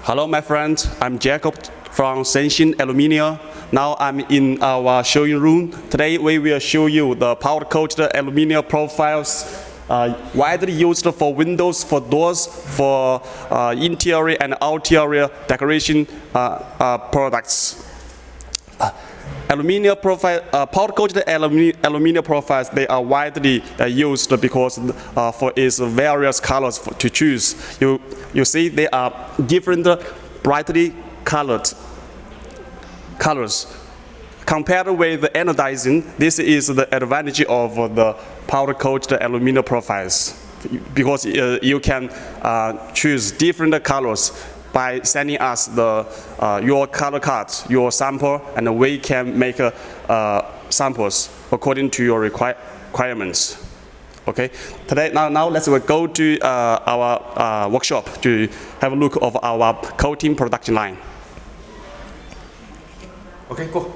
Hello, my friend. I'm Jacob from China Aluminium. Now I'm in our showing room. Today we will show you the powder-coated aluminum profiles widely used for windows, for doors, for interior and exterior decoration products. Aluminium profile, powder-coated aluminum profiles, they are widely used because for its various colors to choose. You see, they are different, brightly colored colors. Compared with the anodizing, this is the advantage of the powder-coated aluminum profiles because you can choose different colors by sending us your color card, your sample, and we can make samples according to your requirements. Okay. Today, now let's go to our workshop to have a look of our coating production line. Okay, go.